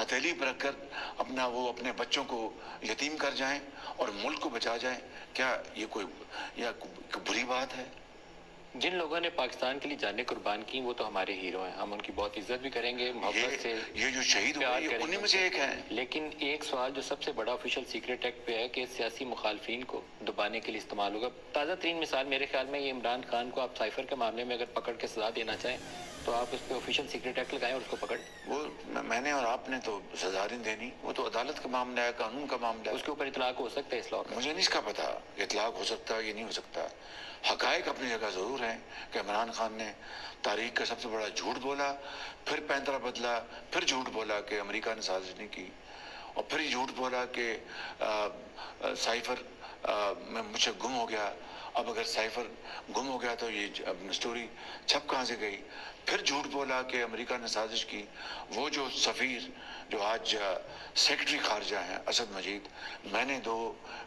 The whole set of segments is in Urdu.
ہتھیلی پر رکھ کر اپنے بچوں کو یتیم کر جائیں اور ملک کو بچا جائیں، کیا یہ کوئی بری بات ہے؟ جن لوگوں نے پاکستان کے لیے جانیں قربان کی وہ تو ہمارے ہیرو ہیں، ہم ان کی بہت عزت بھی کریں گے، محبت سے یہ جو شہید ہوئے یہ انہی میں سے ایک ہیں۔ لیکن ایک سوال جو سب سے بڑا آفیشیل سیکریٹ ایکٹ پہ ہے کہ سیاسی مخالفین کو دبانے کے لیے استعمال ہوگا۔ تازہ ترین مثال میرے خیال میں یہ عمران خان کو آپ سائفر کے معاملے میں اگر پکڑ کے سزا دینا چاہیں تو آپ اس پہ آفیشیل سیکریٹ ایکٹ لگائیں اور اس کو پکڑ۔ وہ میں نے اور آپ نے تو سزا نہیں دینی، وہ تو عدالت کا معاملہ ہے، قانون کا معاملہ ہے۔ اس کے اوپر اطلاق ہو سکتا ہے اس لاء کا؟ مجھے نہیں اس کا پتہ اطلاق ہو سکتا ہے یہ نہیں ہو سکتا۔ حقائق اپنی جگہ ضرور ہیں کہ عمران خان نے تاریخ کا سب سے بڑا جھوٹ بولا، پھر پینترا بدلا، پھر جھوٹ بولا کہ امریکہ نے سازش نہیں کی، اور پھر یہ جھوٹ بولا کہ سائفر میں مجھ سے گم ہو گیا۔ اب اگر سائفر گم ہو گیا تو یہ سٹوری چھپ کہاں سے گئی؟ پھر جھوٹ بولا کہ امریکہ نے سازش کی۔ وہ جو سفیر جو آج سیکرٹری خارجہ ہیں اسد مجید، میں نے 2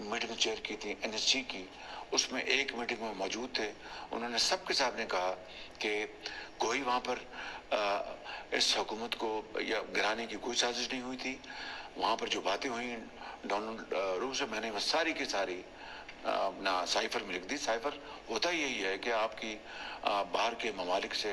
میٹنگ چیئر کی تھی NSG کی، اس میں ایک میٹنگ میں موجود تھے، انہوں نے سب کے سامنے کہا کہ کوئی وہاں پر اس حکومت کو یا گرانے کی کوئی سازش نہیں ہوئی تھی۔ وہاں پر جو باتیں ہوئیں ڈونلڈ روز سے، میں نے وہ ساری کی ساری اپنا سائفر میں لکھ دی۔ سائفر ہوتا یہی ہے کہ آپ کی باہر کے ممالک سے،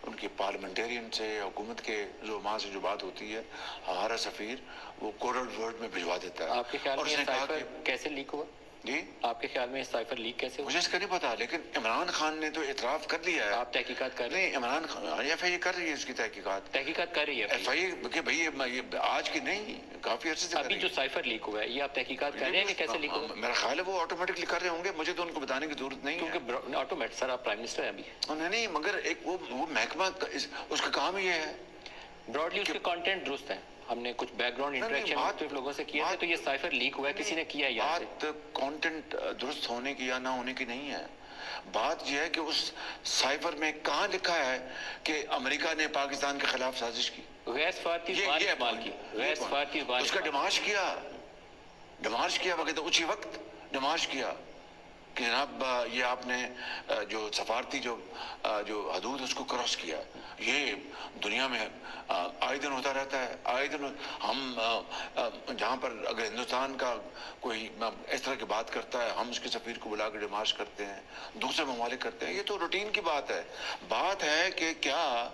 ان کی پارلیمنٹیرین سے، حکومت کے زعماء سے جو بات ہوتی ہے، ہمارا سفیر وہ کوڈڈ ورڈ میں بھجوا دیتا ہے۔ آپ کے خیال میں یہ سائفر کیسے لیک ہوا؟ جی آپ کے خیال میں سائفر لیک کیسے ہوا؟ مجھے اس کا نہیں پتا، لیکن عمران خان نے تو اعتراف کر لیا ہے۔ آپ تحقیقات کر رہے ہیں؟ نہیں، عمران خان FIA کر رہی ہے اس کی تحقیقات کر رہی ہے FIA کہ بھئی یہ آج کی نہیں، کافی عرصے سے کر رہی ابھی جو سائفر لیک ہوا ہے یہ آپ تحقیقات کر رہے ہیں کہ کیسے لیک ہوا؟ میرا خیال ہے وہ آٹومیٹکلی کر رہے ہوں گے، مجھے تو ان کو بتانے کی ضرورت نہیں ہے۔ کیونکہ آٹومیٹ سر آپ پرائم منسٹر ہیں ابھی۔ نہیں، مگر ایک وہ محکمہ اس کا کام یہ ہے براڈلی اس کے کانٹینٹ درست ہیں، ہم نے کچھ بیک گراؤنڈ انٹریکشن مختلف لوگوں سے کیا ہے، تو یہ سائفر لیک ہوا ہے، کسی نے کیا ہے یہاں سے؟ بات کانٹینٹ درست ہونے کی یا نہ ہونے کی نہیں ہے، بات یہ ہے کہ اس سائفر میں کہاں لکھا ہے کہ امریکہ نے پاکستان کے خلاف سازش کی؟ غیر سفارتی زبان استعمال کی، غیر سفارتی زبان اس کا ڈیمارش کیا وقت اسی وقت ڈیمارش کیا کہ جناب یہ آپ نے جو سفارتی جو حدود اس کو کراس کیا۔ یہ دنیا میں آئے دن ہوتا رہتا ہے، آئے دن ہم جہاں پر اگر ہندوستان کا کوئی اس طرح کی بات کرتا ہے ہم اس کے سفیر کو بلا کے ڈیمارش کرتے ہیں، دوسرے ممالک کرتے ہیں، یہ تو روٹین کی بات ہے۔ بات ہے کہ کیا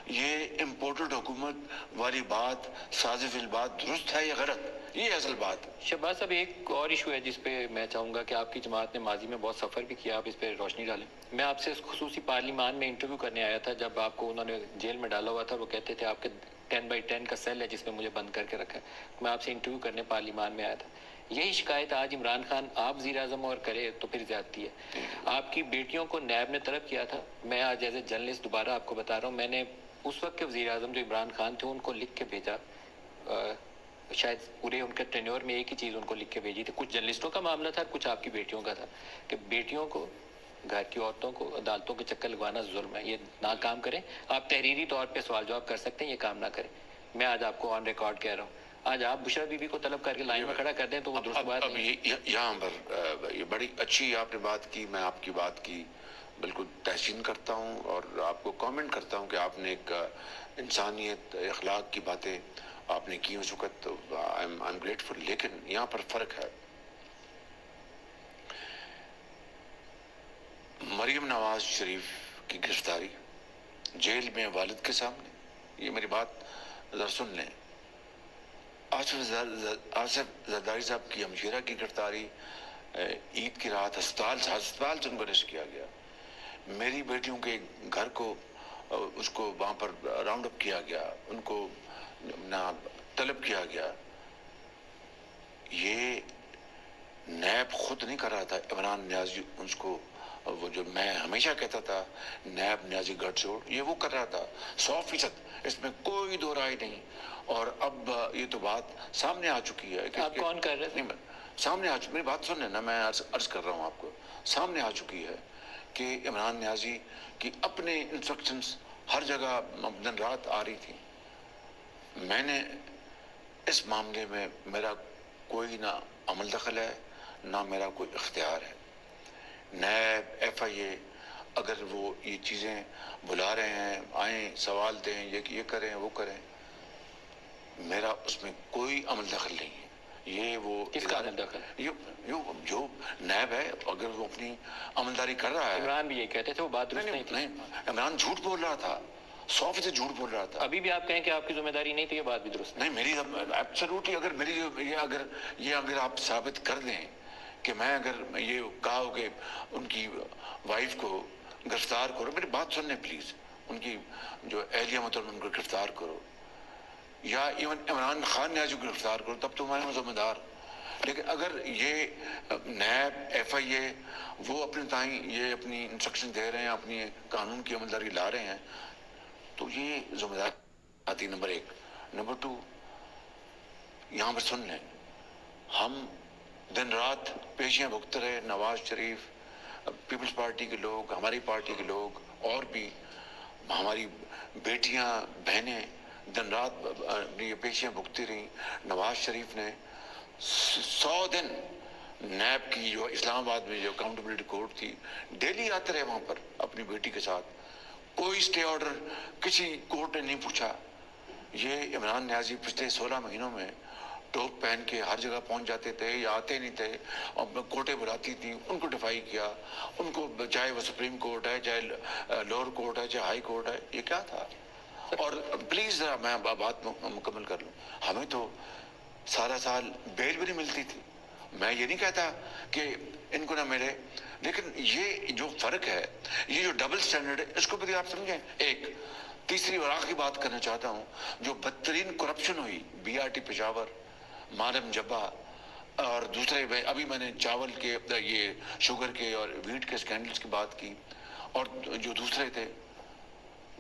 یہ امپورٹڈ حکومت والی بات سازش البات درست ہے یا غلط، یہ اصل بات ہے۔ شہباز صاحب ایک اور ایشو ہے جس پہ میں چاہوں گا کہ آپ کی جماعت نے ماضی میں بہت سفر بھی کیا، آپ اس پہ روشنی ڈالیں۔ میں آپ سے خصوصی پارلیمان میں انٹرویو کرنے آیا تھا جب آپ کو انہوں نے جیل میں ڈالا ہوا تھا، وہ کہتے تھے آپ کے 10x10 کا سیل ہے جس میں مجھے بند کر کے رکھا ہے، میں آپ سے انٹرویو کرنے پارلیمان میں آیا تھا۔ یہی شکایت آج عمران خان آپ وزیر اعظم اور کرے تو پھر زیادتی ہے۔ آپ کی بیٹیوں کو نیب نے طلب کیا تھا، میں آج ایز اے جرنلسٹ دوبارہ آپ کو بتا رہا ہوں، میں نے اس وقت کے وزیر اعظم جو عمران خان تھے ان کو لکھ کے بھیجا، شاید پورے ان کے ٹینیور میں ایک ہی چیز ان کو لکھ کے بھیجی تھی، کچھ جرنلسٹوں کا معاملہ تھا، کچھ آپ کی بیٹیوں کا تھا، کہ بیٹیوں کو، گھر کی عورتوں کو عدالتوں کے چکر لگوانا ظلم ہے، یہ نہ کام کریں، آپ تحریری طور پہ سوال جواب کر سکتے ہیں، یہ کام نہ کریں۔ میں آج آپ کو آن ریکارڈ کہہ رہا ہوں، آج آپ بشرا بی بی کو طلب کر کے لائن میں کھڑا کر دیں تو وہ درست بات نہیں۔ یہاں پر یہ بڑی اچھی آپ نے بات کی، میں آپ کی بات کی بالکل تحسین کرتا ہوں اور آپ کو کامنٹ کرتا ہوں کہ آپ نے ایک انسانیت اخلاق کی باتیں آپ نے کی اس وقت، آئی ایم گریٹفل، لیکن یہاں پر فرق ہے۔ مریم نواز شریف کی گرفتاری جیل میں والد کے سامنے، یہ میری بات ذرا سن لیں۔ آصف زرداری صاحب کی ہمشیرہ کی گرفتاری عید کی رات ہسپتال سے ان کو ریسٹ کیا گیا، میری بیٹیوں کے گھر کو اس کو وہاں پر راؤنڈ اپ کیا گیا، ان کو طلب کیا گیا۔ یہ نیب خود نہیں کر رہا تھا، عمران نیازی اس کو، وہ جو میں ہمیشہ کہتا تھا نیب نیازی گڑھ چھوڑ، یہ وہ کر رہا تھا 100%، اس میں کوئی دو رائے نہیں۔ اور اب یہ تو بات سامنے آ چکی ہے کہ آپ کون کر رہے تھے؟ سامنے آ چکی، میری بات سن لینا، میں عرض کر رہا ہوں آپ کو، سامنے آ چکی ہے کہ عمران نیازی کی اپنے انسٹرکشنز ہر جگہ دن رات آ رہی تھی۔ میں نے اس معاملے میں میرا کوئی نہ عمل دخل ہے نہ میرا کوئی اختیار ہے۔ نیب FIA اگر وہ یہ چیزیں بلا رہے ہیں، آئیں سوال دیں، یہ کریں وہ کریں، میرا اس میں کوئی عمل دخل نہیں ہے. یہ وہ کس کا عمل دخل؟ جو نیب ہے اگر وہ اپنی عملداری کر رہا ہے. عمران بھی یہ کہتے تھے وہ بات درست نہیں تھی. نہیں, عمران جھوٹ بول رہا تھا, 100% جھوٹ بول رہا تھا. ابھی بھی آپ کہیں کہ آپ کی ذمہ داری نہیں تھی, یہ بات بھی درست نہیں, میری ایبسولوٹلی اگر میری اگر آپ ثابت کر دیں کہ میں اگر یہ کہا ہو کہ ان کی وائف کو گرفتار کرو, میری بات سن لیں پلیز, ان کی جو اہلیہ محترم ان کو گرفتار کرو, یا ایون عمران خان نے جو گرفتار کرو, تب تو میں ذمہ دار. لیکن اگر یہ نیب ایف آئی اے وہ اپنے تائیں یہ اپنی انسٹرکشن دے رہے ہیں, اپنی قانون کی عملداری لا رہے ہیں, تو یہ ذمہ دار آتی. نمبر 1. نمبر 2, یہاں پر سن لیں, ہم دن رات پیشیاں بھگت رہے, نواز شریف, پیپلز پارٹی کے لوگ, ہماری پارٹی کے لوگ, اور بھی ہماری بیٹیاں بہنیں دن رات یہ پیشیاں بھگتی رہیں. نواز شریف نے 100 دن نیب کی جو اسلام آباد میں جو اکاؤنٹیبلٹی کورٹ تھی, ڈیلی آتے رہے وہاں پر اپنی بیٹی کے ساتھ. کوئی اسٹے آرڈر کسی کورٹ نے نہیں پوچھا. یہ عمران نیازی پچھلے 16 مہینوں میں ٹوپ پہن کے ہر جگہ پہنچ جاتے تھے یا آتے نہیں تھے, اور کورٹیں بلاتی تھی, ان کو ڈیفائی کیا, ان کو, چاہے وہ سپریم کورٹ ہے, چاہے لوور کورٹ ہے, چاہے ہائی کورٹ ہے. یہ کیا تھا؟ اور پلیز ذرا میں بات مکمل کر لوں. ہمیں تو سارا سال بیل بھی نہیں ملتی تھی. میں یہ نہیں کہتا کہ ان کو نہ ملے, لیکن یہ جو فرق ہے, یہ جو ڈبل سٹینڈرڈ ہے, اس کو بھی آپ سمجھیں. ایک تیسری اور آخری بات کرنا چاہتا ہوں, جو بدترین کرپشن ہوئی بی آر ٹی پشاور, مارم جبا, اور دوسرے ابھی میں نے چاول کے, یہ شوگر کے اور ویٹ کے اسکینڈلز کی بات کی, اور جو دوسرے تھے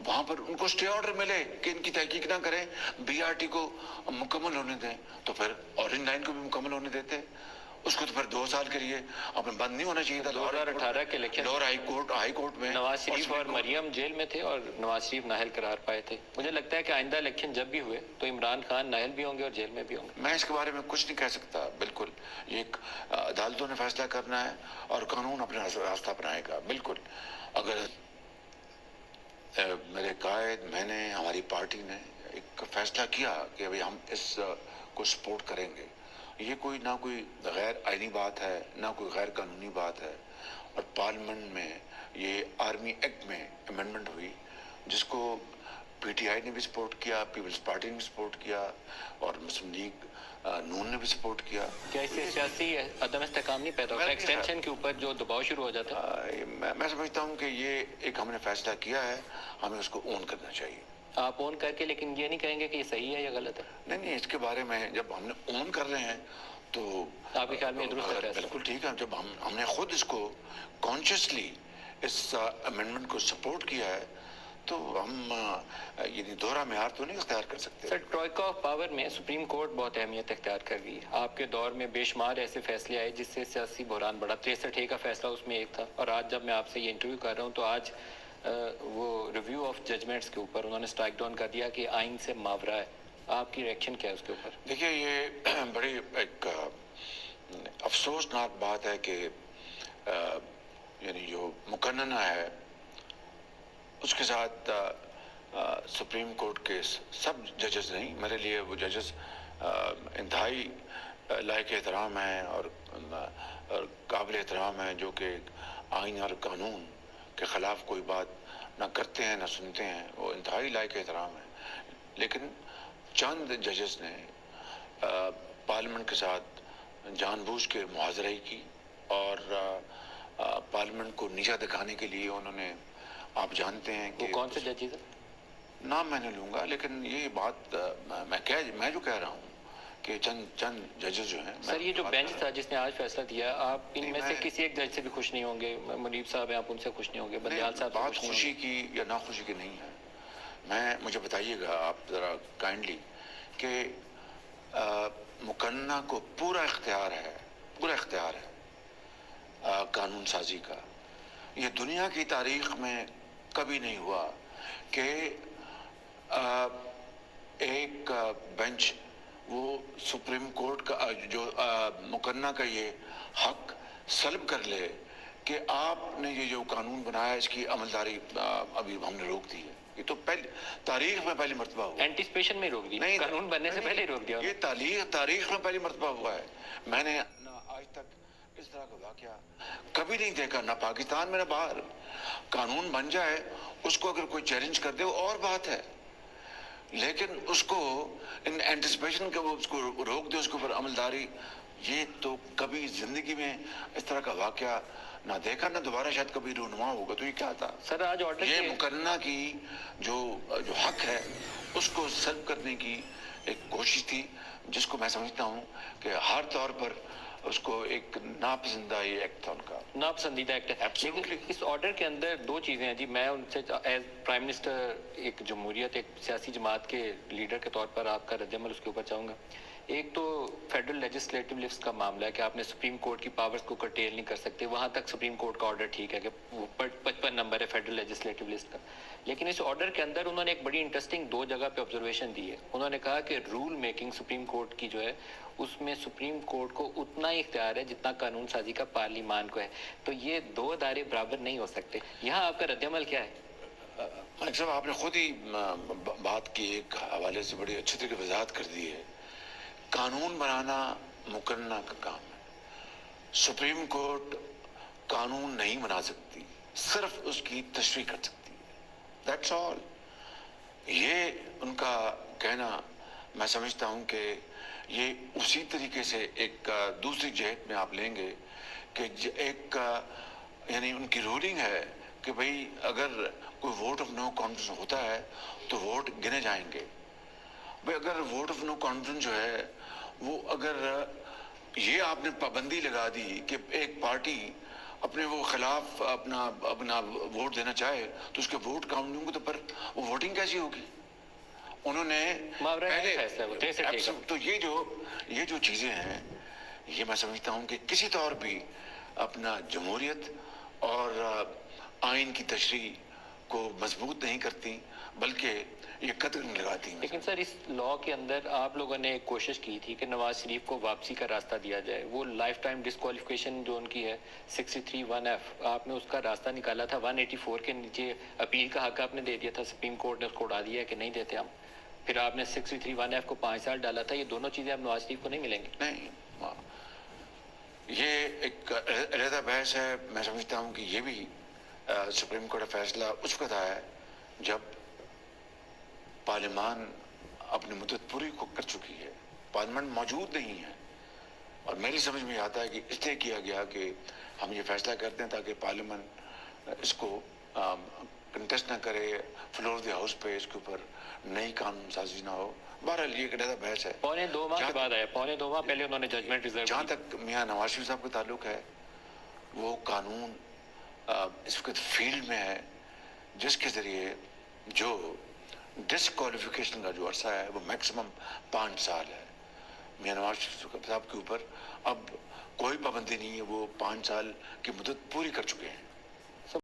وہاں پر ان کو اسٹے آرڈر ملے کہ ان کی تحقیق نہ کریں, بی آر ٹی کو مکمل ہونے دیں, تو پھر اورنج لائن کو بھی مکمل ہونے دیتے. اس کو تو پھر 2 سال کے لیے اپنے بند نہیں ہونا چاہیے تھا. 2018 کے الیکشن لاہور ہائی کورٹ میں نواز شریف اور مریم جیل میں تھے, اور نواز شریف نااہل قرار پائے تھے. مجھے لگتا ہے کہ آئندہ الیکشن جب بھی ہوئے تو عمران خان نااہل بھی ہوں گے اور جیل میں بھی ہوں گے. میں اس کے بارے میں کچھ نہیں کہہ سکتا. بالکل یہ عدالتوں نے فیصلہ کرنا ہے اور قانون اپنا راستہ اپنائے گا. بالکل اگر میرے قائد, میں نے, ہماری پارٹی نے ایک فیصلہ کیا کہ ابھی ہم اس کو سپورٹ کریں گے, یہ کوئی نہ کوئی غیر آئینی بات ہے, نہ کوئی غیر قانونی بات ہے. اور پارلیمنٹ میں یہ آرمی ایکٹ میں امینڈمنٹ ہوئی, جس کو پی ٹی آئی نے بھی سپورٹ کیا, پیپلز پارٹی نے بھی سپورٹ کیا, اور مسلم لیگ نون نے بھی سپورٹ کیا. کیا اس سے سیاسی عدم استحکام نہیں پیدا ہوتا؟ ایکسٹینشن کے اوپر جو دباؤ شروع ہو جاتا ہے. میں سمجھتا ہوں کہ یہ ایک ہم نے فیصلہ کیا ہے, ہمیں اس کو اون کرنا چاہیے. آپ اون کر کے, لیکن یہ نہیں کہیں گے کہ یہ صحیح ہے یا غلط ہے؟ نہیں, اس کے بارے میں جب ہم نے اون کر رہے ہیں تو آپ کے خیال میں درست ہے؟ بالکل ٹھیک ہے. جب ہم نے خود اس کو کانشیسلی اس امینڈمنٹ کو سپورٹ کیا ہے, تو ہم یعنی دوہرا معیار تو نہیں اختیار کر سکتے. سر, ٹروئکا آف پاور میں سپریم کورٹ بہت اہمیت اختیار کر گئی. آپ کے دور میں بے شمار ایسے فیصلے آئے جس سے سیاسی بحران بڑھا. 63A کا فیصلہ اس میں ایک تھا. اور آج جب میں آپ سے یہ انٹرویو کر رہا ہوں تو آج وہ ریویو آف ججمنٹس کے اوپر انہوں نے اسٹرائک ڈاؤن کر دیا کہ آئین سے ماورا ہے. آپ کی ریئیکشن کیا ہے اس کے اوپر؟ دیکھیے, یہ بڑی ایک افسوسناک بات ہے کہ یعنی جو مقننہ ہے اس کے ساتھ سپریم کورٹ کے سب ججز نہیں, میرے لیے وہ ججز انتہائی لائق احترام ہیں اور قابل احترام ہیں, جو کہ آئین اور قانون کے خلاف کوئی بات نہ کرتے ہیں نہ سنتے ہیں. وہ انتہائی لائق احترام ہیں. لیکن چند ججز نے پارلیمنٹ کے ساتھ جان بوجھ کے معاذرے کی, اور پارلیمنٹ کو نیچا دکھانے کے لیے انہوں نے, آپ جانتے ہیں کہ وہ کون سے ججز ہیں؟ نام میں نہیں لوں گا, لیکن یہ بات میں جو کہہ رہا ہوں کہ چند ججز جو ہیں. سر, یہ جو بینچ تھا جس نے آج فیصلہ دیا, آپ ان میں سے کسی ایک جج سے بھی خوش نہیں ہوں گے؟ منیب صاحب ہیں, آپ ان سے خوش نہیں ہوں گے؟ بندیال صاحب سے بات خوش نہیں خوشی کی یا ناخوشی کی نہیں ہے. مجھے بتائیے گا آپ ذرا کائنڈلی کہ مقننہ کو پورا اختیار ہے قانون سازی کا. یہ دنیا کی تاریخ میں کبھی نہیں ہوا کہ ایک بینچ وہ سپریم کورٹ کا جو مقننہ کا یہ حق سلب کر لے کہ آپ نے یہ جو قانون بنایا اس کی عملداری ابھی ہم نے روک دی ہے. یہ تو پہلی تاریخ میں پہلی مرتبہ ہوا. اینٹیسپیشن میں روک دی, قانون بننے سے پہلے روک دیا. یہ تاریخ میں پہلی مرتبہ ہوا ہے. میں نے آج تک اس طرح کا واقعہ کبھی نہیں دیکھا, نہ پاکستان میں نہ باہر. قانون بن جائے, اس کو اگر کوئی چیلنج کر دے وہ اور بات ہے, لیکن اس کو ان اینٹیسپیشن کے وہ اس کو روک دے, اس کے اوپر عملداری, یہ تو کبھی زندگی میں اس طرح کا واقعہ نہ دیکھا, نہ دوبارہ شاید کبھی رونما ہوگا. تو یہ کیا تھا سر, آج آرڈر یہ مقننہ کی جو حق ہے اس کو سلب کرنے کی ایک کوشش تھی, جس کو میں سمجھتا ہوں کہ ہر طور پر اس کو ایک ناپسندیدہ یہ ایکٹ تھا ان کا, ناپسندیدہ ایکٹ ہے. لیکن اس آرڈر کے اندر دو چیزیں ہیں جی. میں ان سے ایز پرائم منسٹر ایک جمہوریت, ایک سیاسی جماعت کے لیڈر کے طور پر آپ کا رد عمل اس کے اوپر چاہوں گا. ایک تو فیڈرل لیجسلیٹو لسٹ کا معاملہ ہے کہ آپ نے سپریم کورٹ کی پاورز کو کرٹیل نہیں کر سکتے. وہاں تک سپریم کورٹ کا آرڈر ٹھیک ہے کہ وہ 55 نمبر ہے فیڈرل لیجسلیٹو لسٹ کا. لیکن اس آرڈر کے اندر انہوں نے ایک بڑی انٹرسٹنگ دو جگہ پہ آبزرویشن دی ہے. انہوں نے کہا کہ رول میکنگ سپریم کورٹ کی جو ہے اس میں سپریم کورٹ کو اتنا ہی اختیار ہے جتنا قانون سازی کا پارلیمان کو ہے. تو یہ دو ادارے برابر نہیں ہو سکتے. یہاں آپ کا رد عمل کیا ہے؟ ملک صاحب, آپ نے خود ہی بات کی ایک حوالے سے بڑی اچھی طریقے وضاحت کر دی ہے. قانون بنانا مقننہ کا کام ہے. سپریم کورٹ قانون نہیں بنا سکتی, صرف اس کی تشریح کر سکتی ہے. That's all. یہ ان کا کہنا میں سمجھتا ہوں کہ یہ اسی طریقے سے ایک دوسری جہت میں آپ لیں گے کہ ایک یعنی ان کی رولنگ ہے کہ بھئی اگر کوئی ووٹ آف نو کانفیڈنس ہوتا ہے تو ووٹ گنے جائیں گے. بھئی اگر ووٹ آف نو کانفیڈنس جو ہے وہ اگر یہ آپ نے پابندی لگا دی کہ ایک پارٹی اپنے وہ خلاف اپنا ووٹ دینا چاہے تو اس کے ووٹ کاؤنٹ نہیں ہوں گے, تو پر وہ ووٹنگ کیسی ہوگی؟ انہوں نے پہلے تو یہ جو چیزیں ہیں, یہ میں سمجھتا ہوں کہ کسی طور بھی اپنا جمہوریت اور آئین کی تشریح کو مضبوط نہیں کرتی, بلکہ یہ قدر نہیں لگاتی ہیں. لیکن سر, اس لا کے اندر آپ لوگوں نے ایک کوشش کی تھی کہ نواز شریف کو واپسی کا راستہ دیا جائے. وہ لائف ٹائم ڈسکوالیفیکیشن جو ان کی ہے 63(1)(f), آپ نے اس کا راستہ نکالا تھا. 184 کے نیچے اپیل کا حق آپ نے دے دیا تھا. سپریم کورٹ نے اس کو اڑا دیا ہے کہ نہیں دیتے ہم. پھر آپ نے 63(1)(f) کو 5 سال ڈالا تھا. یہ دونوں چیزیں اب نواز شریف کو نہیں ملیں گی. نہیں, یہ ایک علیحدہ بحث ہے. میں سمجھتا ہوں کہ یہ بھی سپریم کورٹ کا فیصلہ اس وقت آیا ہے جب پارلیمان اپنی مدت پوری کر چکی ہے, پارلیمنٹ موجود نہیں ہے. اور میری سمجھ میں آتا ہے کہ اس لیے کیا گیا کہ ہم یہ فیصلہ کرتے ہیں تاکہ پارلیمنٹ اس کو کنٹیسٹ نہ کرے, فلور دی ہاؤس پہ اس کے اوپر نئی قانون سازی نہ ہو. بہرحال یہ ایک علیحدہ بحث ہے. 2.25 ماہ کے بعد آیا, 2.25 ماہ پہلے انہوں نے ججمنٹ ریزرو. جہاں تک میاں نواز شریف صاحب کا تعلق ہے, وہ قانون اس وقت فیلڈ میں ہے جس کے ذریعے جو ڈسکوالیفیکیشن کا جو عرصہ ہے وہ میکسیمم 5 سال ہے. میاں نواز شریف صاحب کے اوپر اب کوئی پابندی نہیں ہے, وہ 5 سال کی مدت پوری کر چکے ہیں.